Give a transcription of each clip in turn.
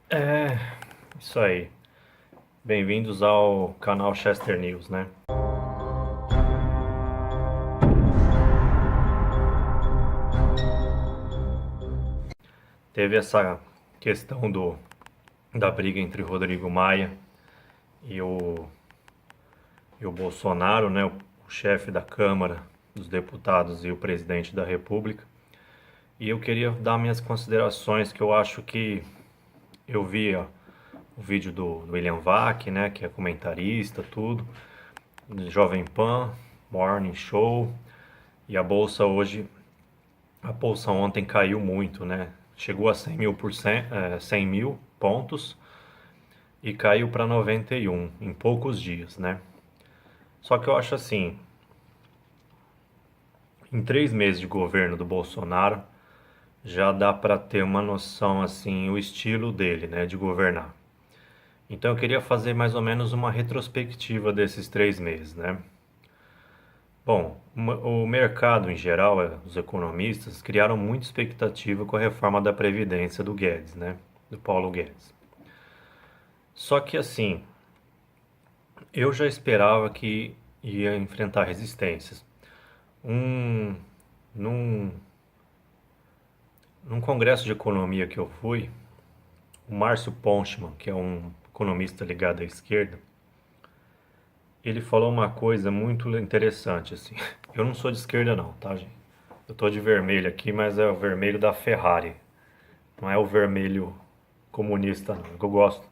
É, isso aí. Bem-vindos ao canal Chester News, né? Teve essa questão da briga entre Rodrigo Maia e o Bolsonaro, né? O chefe da Câmara dos Deputados e o presidente da República. E eu queria dar minhas considerações, que eu acho que eu vi ó, o vídeo do William Vac, né? Que é comentarista, tudo, do Jovem Pan, Morning Show. E a bolsa ontem caiu muito, né? Chegou a 100 mil pontos e caiu para 91 em poucos dias, né? Só que eu acho assim, em 3 meses de governo do Bolsonaro, já dá para ter uma noção assim, o estilo dele, né, de governar. Então eu queria fazer mais ou menos uma retrospectiva desses 3 meses, né? Bom, o mercado em geral, os economistas, criaram muita expectativa com a reforma da Previdência do Guedes, né? Do Paulo Guedes. Só que assim, eu já esperava que ia enfrentar resistências. Um, num, num congresso de economia que eu fui, o Márcio Ponchmann, que é um economista ligado à esquerda, ele falou uma coisa muito interessante, assim. Eu não sou de esquerda não, tá, gente? Eu tô de vermelho aqui, mas é o vermelho da Ferrari. Não é o vermelho comunista, não. Eu gosto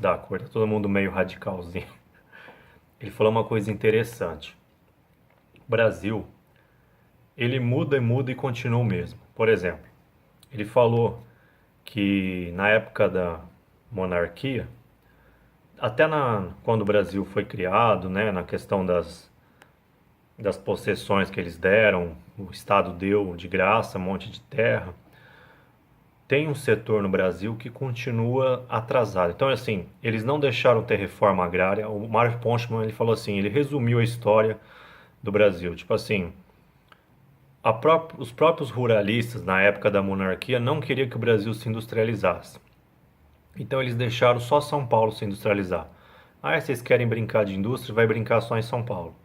da cor. Tá todo mundo meio radicalzinho. Ele falou uma coisa interessante. O Brasil, ele muda e muda e continua o mesmo. Por exemplo, ele falou que na época da monarquia, quando o Brasil foi criado, né, na questão das possessões que eles deram, o Estado deu de graça um monte de terra, tem um setor no Brasil que continua atrasado. Então, assim, eles não deixaram ter reforma agrária. O Mário Ponchmann, ele falou assim, ele resumiu a história do Brasil. Tipo assim, os próprios ruralistas, na época da monarquia, não queriam que o Brasil se industrializasse. Então, eles deixaram só São Paulo se industrializar. Ah, vocês querem brincar de indústria? Vai brincar só em São Paulo.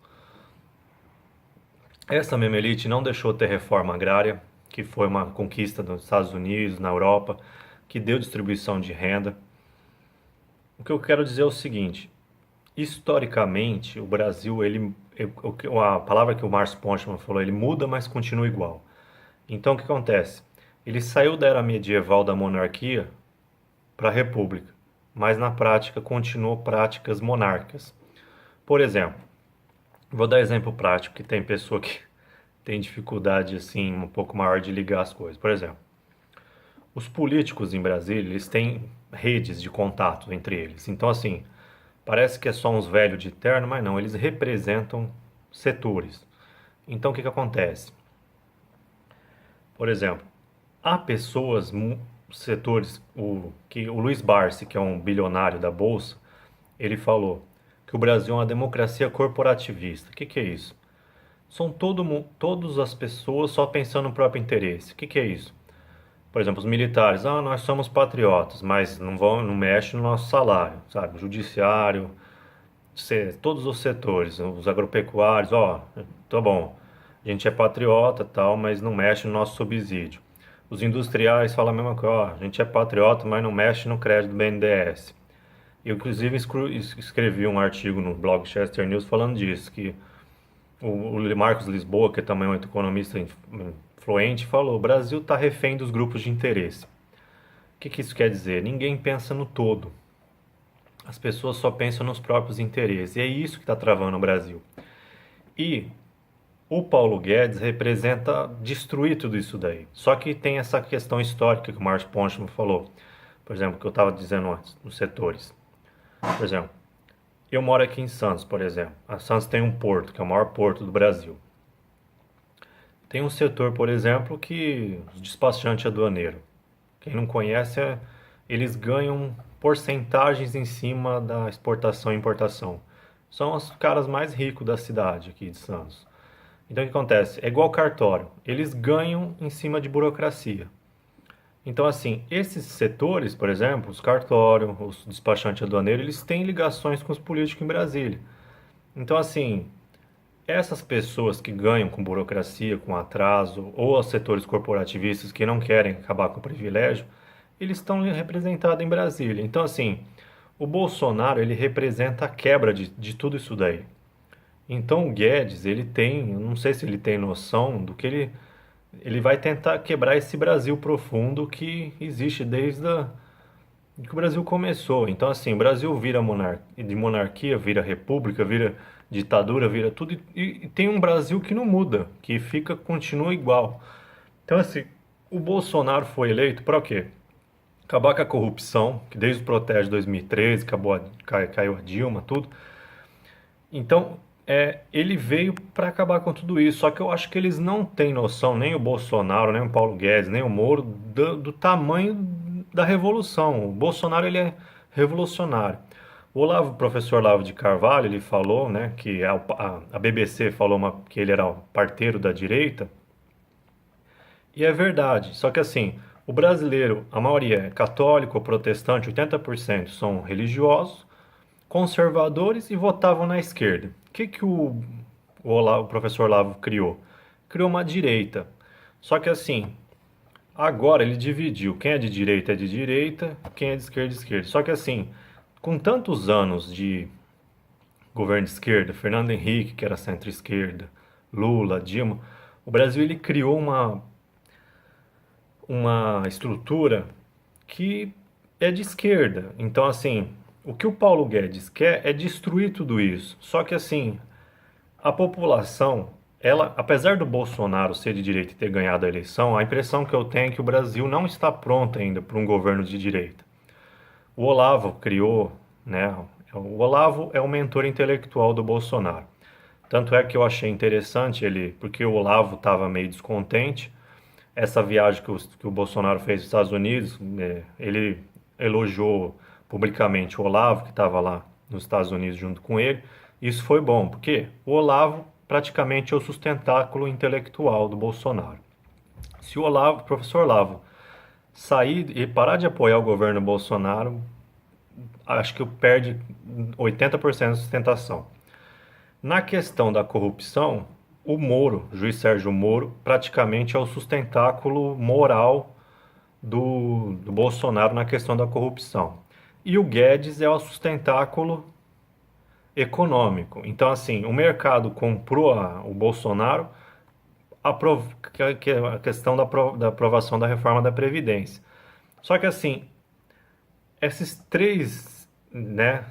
Essa mesma elite não deixou ter reforma agrária, que foi uma conquista dos Estados Unidos, na Europa, que deu distribuição de renda. O que eu quero dizer é o seguinte: historicamente, o Brasil, a palavra que o Márcio Ponchmann falou, ele muda, mas continua igual. Então, o que acontece? Ele saiu da era medieval da monarquia para a república, mas na prática continuou práticas monárquicas. Por exemplo, vou dar exemplo prático, que tem pessoa que tem dificuldade assim um pouco maior de ligar as coisas. Por exemplo, os políticos em Brasília, eles têm redes de contato entre eles. Então, assim, parece que é só uns velhos de terno, mas não, eles representam setores. Então, o que que acontece? Por exemplo, há pessoas, setores, o Luiz Barsi, que é um bilionário da Bolsa, ele falou que o Brasil é uma democracia corporativista. O que que é isso? São todas as pessoas só pensando no próprio interesse. O que que é isso? Por exemplo, os militares, nós somos patriotas, mas não mexe no nosso salário, sabe? Judiciário, todos os setores, os agropecuários, tá bom, a gente é patriota tal, mas não mexe no nosso subsídio. Os industriais falam a mesma coisa, a gente é patriota, mas não mexe no crédito do BNDES. Eu, inclusive, escrevi um artigo no blog Chester News falando disso, que o Marcos Lisboa, que é também um economista influente, falou: o Brasil está refém dos grupos de interesse. O que que isso quer dizer? Ninguém pensa no todo. As pessoas só pensam nos próprios interesses. E é isso que está travando o Brasil. E o Paulo Guedes representa destruir tudo isso daí. Só que tem essa questão histórica que o Márcio Ponchman falou. Por exemplo, que eu estava dizendo antes, nos setores. Por exemplo, eu moro aqui em Santos, por exemplo. A Santos tem um porto, que é o maior porto do Brasil. Tem um setor, por exemplo, que os despachantes aduaneiros. Quem não conhece, eles ganham porcentagens em cima da exportação e importação. São os caras mais ricos da cidade aqui de Santos. Então o que acontece? É igual cartório. Eles ganham em cima de burocracia. Então, assim, esses setores, por exemplo, os cartórios, os despachantes aduaneiros, eles têm ligações com os políticos em Brasília. Então, assim, essas pessoas que ganham com burocracia, com atraso, ou os setores corporativistas que não querem acabar com o privilégio, eles estão representados em Brasília. Então, assim, o Bolsonaro, ele representa a quebra de tudo isso daí. Então, o Guedes, ele tem, eu não sei se ele tem noção do que ele vai tentar quebrar esse Brasil profundo que existe que o Brasil começou. Então, assim, o Brasil vira de monarquia, vira república, vira ditadura, vira tudo, e tem um Brasil que não muda, que continua igual. Então, assim, o Bolsonaro foi eleito para o quê? Acabar com a corrupção, que desde o protesto de 2013, caiu a Dilma, tudo. Então, ele veio para acabar com tudo isso. Só que eu acho que eles não têm noção, nem o Bolsonaro, nem o Paulo Guedes, nem o Moro, do tamanho da revolução. O Bolsonaro, ele é revolucionário. O professor Olavo de Carvalho, ele falou, né, que a BBC falou que ele era o parteiro da direita, e é verdade. Só que assim, o brasileiro, a maioria é católico, protestante, 80% são religiosos, conservadores e votavam na esquerda. O que o professor Olavo criou? Criou uma direita. Só que assim, agora ele dividiu. Quem é de direita, quem é de esquerda, de esquerda. Só que assim, com tantos anos de governo de esquerda, Fernando Henrique, que era centro-esquerda, Lula, Dilma, o Brasil ele criou uma estrutura que é de esquerda. Então, assim, o que o Paulo Guedes quer é destruir tudo isso. Só que, assim, a população, ela, apesar do Bolsonaro ser de direita e ter ganhado a eleição, a impressão que eu tenho é que o Brasil não está pronto ainda para um governo de direita. O Olavo criou, né? O Olavo é o mentor intelectual do Bolsonaro. Tanto é que eu achei interessante ele, porque o Olavo estava meio descontente. Essa viagem que o Bolsonaro fez nos Estados Unidos, ele elogiou publicamente o Olavo, que estava lá nos Estados Unidos junto com ele. Isso foi bom, porque o Olavo praticamente é o sustentáculo intelectual do Bolsonaro. Se o professor Olavo, sair e parar de apoiar o governo Bolsonaro, acho que perde 80% da sustentação. Na questão da corrupção, o juiz Sérgio Moro, praticamente é o sustentáculo moral do Bolsonaro na questão da corrupção. E o Guedes é o sustentáculo econômico. Então, assim, o mercado comprou o Bolsonaro, que é a questão da aprovação da reforma da Previdência. Só que, assim, esses três, né,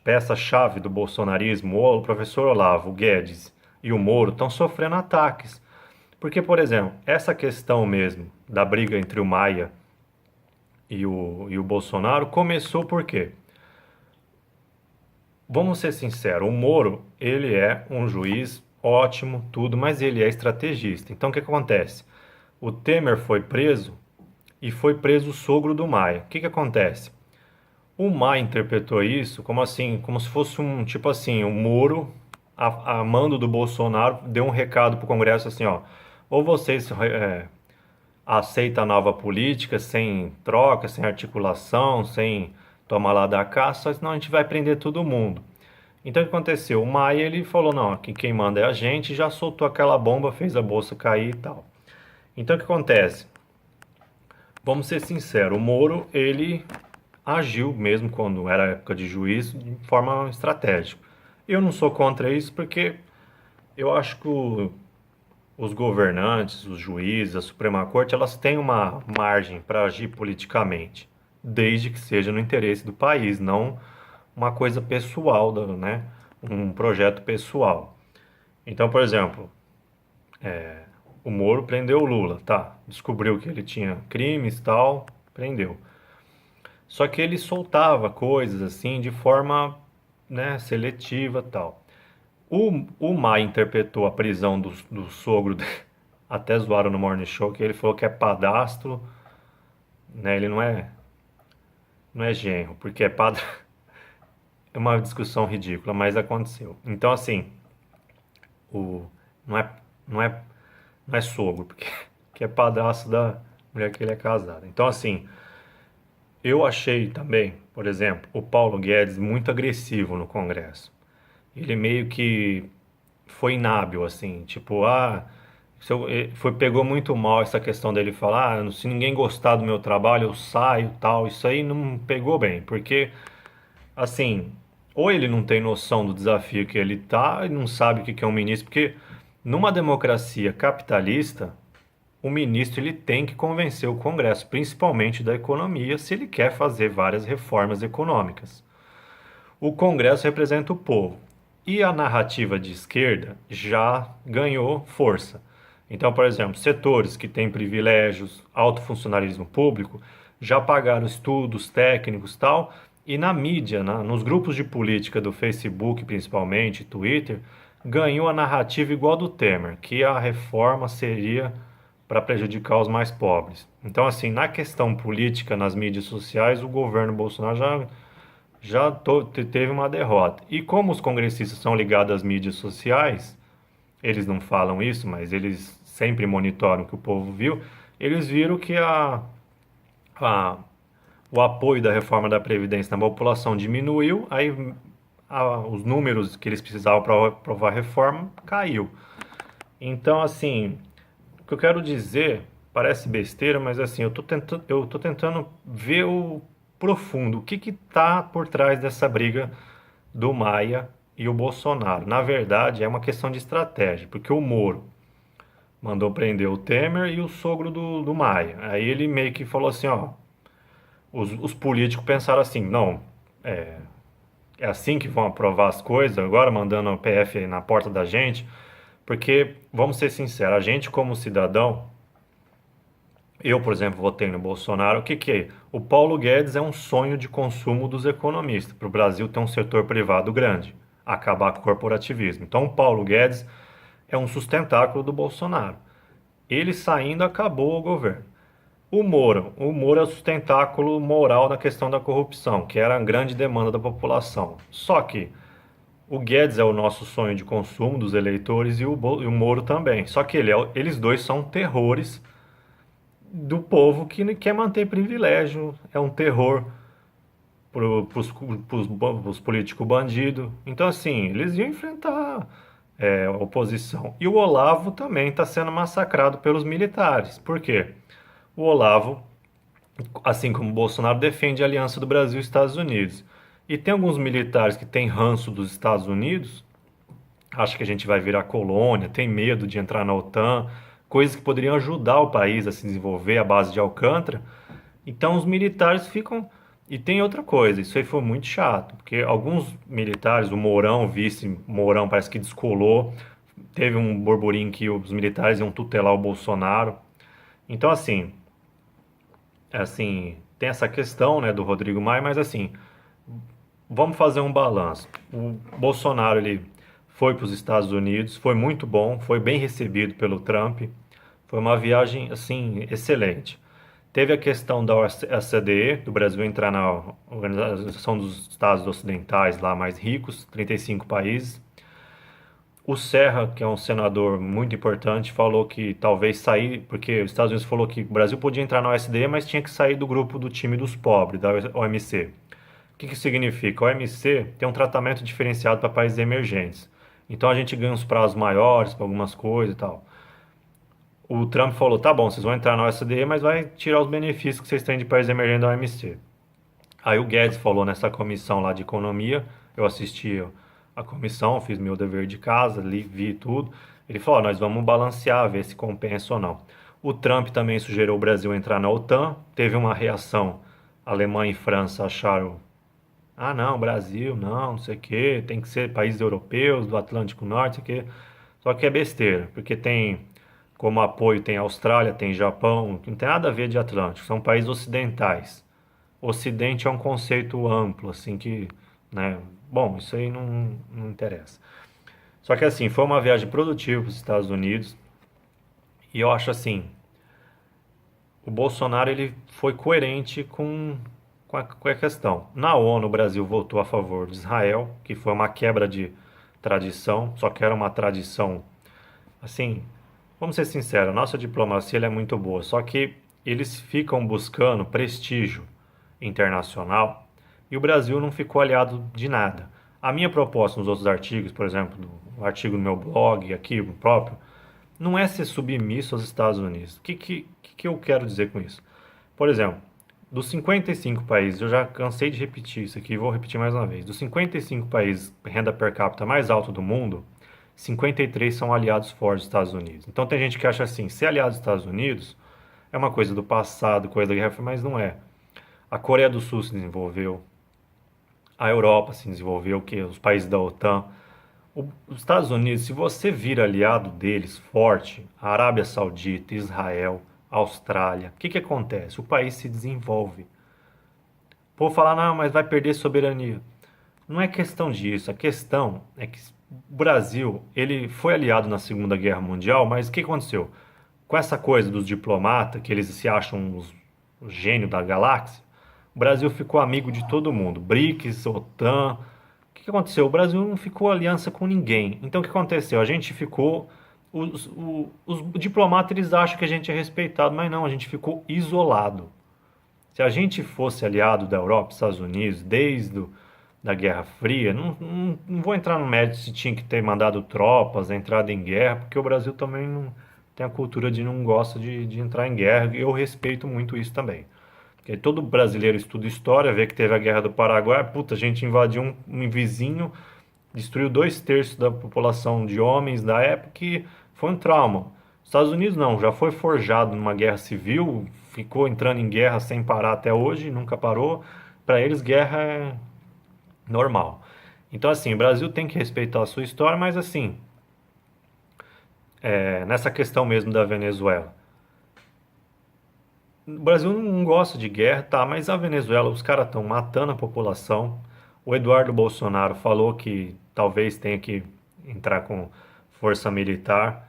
peças-chave do bolsonarismo, o professor Olavo, o Guedes e o Moro, estão sofrendo ataques. Porque, por exemplo, essa questão mesmo da briga entre o Maia e o Bolsonaro começou por quê? Vamos ser sinceros, o Moro, ele é um juiz ótimo, tudo, mas ele é estrategista. Então, o que acontece? O Temer foi preso e foi preso o sogro do Maia. O que acontece? O Maia interpretou isso como assim, como se fosse tipo assim, o Moro, a mando do Bolsonaro, deu um recado para o Congresso assim, ó, ou vocês aceitam a nova política sem troca, sem articulação, sem tomar lá da caça, senão a gente vai prender todo mundo. Então o que aconteceu? O Maia ele falou, não, aqui quem manda é a gente, já soltou aquela bomba, fez a bolsa cair e tal. Então o que acontece? Vamos ser sinceros, o Moro, ele agiu mesmo quando era época de juiz de forma estratégica. Eu não sou contra isso porque eu acho que os governantes, os juízes, a Suprema Corte, elas têm uma margem para agir politicamente, desde que seja no interesse do país, não uma coisa pessoal, né? Um projeto pessoal. Então, por exemplo, o Moro prendeu o Lula, tá? Descobriu que ele tinha crimes e tal, prendeu. Só que ele soltava coisas assim de forma, né, seletiva e tal. O Maia interpretou a prisão do sogro, até zoaram no Morning Show, que ele falou que é padastro, né? Ele não é genro, porque é padre. É uma discussão ridícula, mas aconteceu. Então, assim, o, não é, não é, não é sogro, porque que é padrasto mulher que ele é casado. Então, assim, eu achei também, por exemplo, o Paulo Guedes muito agressivo no Congresso. Ele meio que foi inábil, assim, tipo, pegou muito mal essa questão dele falar, se ninguém gostar do meu trabalho, eu saio, tal. Isso aí não pegou bem, porque, assim, ou ele não tem noção do desafio que ele tá e não sabe o que que é um ministro, porque numa democracia capitalista, o ministro ele tem que convencer o Congresso, principalmente da economia, se ele quer fazer várias reformas econômicas. O Congresso representa o povo. E a narrativa de esquerda já ganhou força. Então, por exemplo, setores que têm privilégios, alto funcionalismo público, já pagaram estudos técnicos e tal, e na mídia, nos grupos de política do Facebook, principalmente, Twitter, ganhou a narrativa igual do Temer, que a reforma seria para prejudicar os mais pobres. Então, assim, na questão política, nas mídias sociais, o governo Bolsonaro teve uma derrota. E como os congressistas são ligados às mídias sociais, eles não falam isso, mas eles sempre monitoram o que o povo viu, eles viram que a, o apoio da reforma da Previdência na população diminuiu, aí os números que eles precisavam para aprovar a reforma caiu. Então, assim, o que eu quero dizer parece besteira, mas assim, eu tô tentando ver o profundo, o que que tá por trás dessa briga do Maia e o Bolsonaro. Na verdade, é uma questão de estratégia, porque o Moro mandou prender o Temer e o sogro do Maia. Aí ele meio que falou assim, ó, os políticos pensaram assim, não, é assim que vão aprovar as coisas, agora mandando o PF na porta da gente, porque, vamos ser sinceros, a gente como cidadão, eu, por exemplo, votei no Bolsonaro. O que que é? O Paulo Guedes é um sonho de consumo dos economistas, para o Brasil ter um setor privado grande, acabar com o corporativismo. Então, o Paulo Guedes é um sustentáculo do Bolsonaro. Ele saindo, acabou o governo. O Moro é o sustentáculo moral na questão da corrupção, que era a grande demanda da população. Só que o Guedes é o nosso sonho de consumo dos eleitores e o Moro também. Só que eles dois são terrores do povo que quer manter privilégio, é um terror para os políticos bandidos. Então, assim, eles iam enfrentar a oposição. E o Olavo também está sendo massacrado pelos militares. Por quê? O Olavo, assim como o Bolsonaro, defende a aliança do Brasil e Estados Unidos. E tem alguns militares que têm ranço dos Estados Unidos, acha que a gente vai virar colônia, tem medo de entrar na OTAN, coisas que poderiam ajudar o país a se desenvolver à base de Alcântara. Então os militares ficam. E tem outra coisa, isso aí foi muito chato, porque alguns militares, o Mourão, o vice Mourão, parece que descolou, teve um burburinho que os militares iam tutelar o Bolsonaro. Então, assim, tem essa questão, né, do Rodrigo Maia, mas assim, vamos fazer um balanço. O Bolsonaro, ele foi para os Estados Unidos, foi muito bom, foi bem recebido pelo Trump, foi uma viagem, assim, excelente. Teve a questão da OCDE, do Brasil entrar na Organização dos Estados Ocidentais, lá mais ricos, 35 países. O Serra, que é um senador muito importante, falou que talvez sair, porque os Estados Unidos falou que o Brasil podia entrar na OSDE, mas tinha que sair do grupo do time dos pobres, da OMC. O que que significa? A OMC tem um tratamento diferenciado para países emergentes. Então a gente ganha uns prazos maiores para algumas coisas e tal. O Trump falou, tá bom, vocês vão entrar na OSDE, mas vai tirar os benefícios que vocês têm de país emergente da OMC. Aí o Guedes falou nessa comissão lá de economia, eu assisti a comissão, fiz meu dever de casa, li, vi tudo. Ele falou, nós vamos balancear, ver se compensa ou não. O Trump também sugeriu o Brasil entrar na OTAN, teve uma reação. Alemanha e França acharam, ah não, Brasil, não sei o quê, tem que ser países europeus, do Atlântico Norte, não sei o quê. Só que é besteira, porque tem como apoio tem Austrália, tem Japão, que não tem nada a ver de Atlântico, são países ocidentais. Ocidente é um conceito amplo, assim que, né? Bom, isso aí não interessa. Só que assim, foi uma viagem produtiva para os Estados Unidos e eu acho assim, o Bolsonaro ele foi coerente com a questão. Na ONU, o Brasil votou a favor de Israel, que foi uma quebra de tradição, só que era uma tradição, assim, vamos ser sinceros, a nossa diplomacia ela é muito boa, só que eles ficam buscando prestígio internacional e o Brasil não ficou aliado de nada. A minha proposta nos outros artigos, por exemplo, o artigo no meu blog, aqui o próprio, não é ser submisso aos Estados Unidos. O que eu quero dizer com isso? Por exemplo, dos 55 países, eu já cansei de repetir isso aqui, vou repetir mais uma vez. Dos 55 países renda per capita mais alto do mundo, 53 são aliados fortes dos Estados Unidos. Então tem gente que acha assim, ser aliado dos Estados Unidos é uma coisa do passado, coisa da Guerra Fria, mas não é. A Coreia do Sul se desenvolveu, a Europa se desenvolveu, que os países da OTAN. Os Estados Unidos, se você vir aliado deles forte, a Arábia Saudita, Israel, Austrália, o que acontece? O país se desenvolve. O povo fala, não, mas vai perder soberania. Não é questão disso, a questão é que o Brasil, ele foi aliado na Segunda Guerra Mundial, mas o que aconteceu? Com essa coisa dos diplomatas, que eles se acham os gênios da galáxia, o Brasil ficou amigo de todo mundo, BRICS, OTAN. O que aconteceu? O Brasil não ficou aliança com ninguém. Então o que aconteceu? A gente ficou. Os diplomatas eles acham que a gente é respeitado, mas não, a gente ficou isolado. Se a gente fosse aliado da Europa, Estados Unidos, desde da Guerra Fria, não vou entrar no mérito se tinha que ter mandado tropas, entrada em guerra, porque o Brasil também não tem a cultura de não gosta de entrar em guerra, e eu respeito muito isso também. Porque todo brasileiro estuda história, vê que teve a Guerra do Paraguai, puta, a gente invadiu um vizinho, destruiu 2/3 da população de homens da época e foi um trauma. Estados Unidos não, já foi forjado numa guerra civil, ficou entrando em guerra sem parar até hoje, nunca parou. Para eles, guerra é normal. Então, assim, o Brasil tem que respeitar a sua história, mas assim, nessa questão mesmo da Venezuela. O Brasil não gosta de guerra, tá? Mas a Venezuela, os caras estão matando a população. O Eduardo Bolsonaro falou que talvez tenha que entrar com força militar.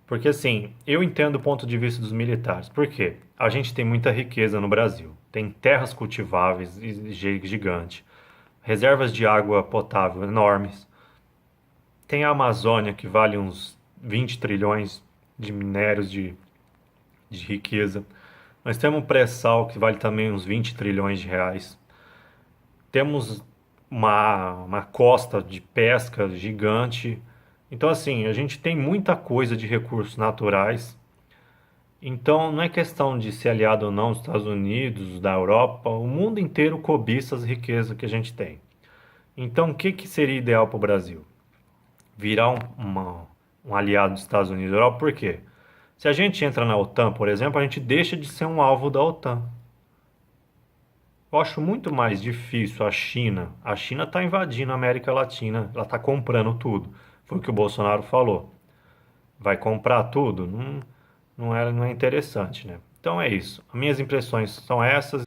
Porque assim, eu entendo o ponto de vista dos militares. Por quê? A gente tem muita riqueza no Brasil. Tem terras cultiváveis gigantes, reservas de água potável enormes. Tem a Amazônia que vale uns 20 trilhões de minérios de riqueza. Nós temos um pré-sal que vale também uns 20 trilhões de reais. Temos uma costa de pesca gigante. Então, assim, a gente tem muita coisa de recursos naturais. Então, não é questão de ser aliado ou não dos Estados Unidos, da Europa. O mundo inteiro cobiça as riquezas que a gente tem. Então, o que seria ideal para o Brasil? Virar um aliado dos Estados Unidos e da Europa. Por quê? Se a gente entra na OTAN, por exemplo, a gente deixa de ser um alvo da OTAN. Eu acho muito mais difícil a China. A China está invadindo a América Latina, ela está comprando tudo. Foi o que o Bolsonaro falou. Vai comprar tudo? Não é interessante, né? Então é isso. As minhas impressões são essas.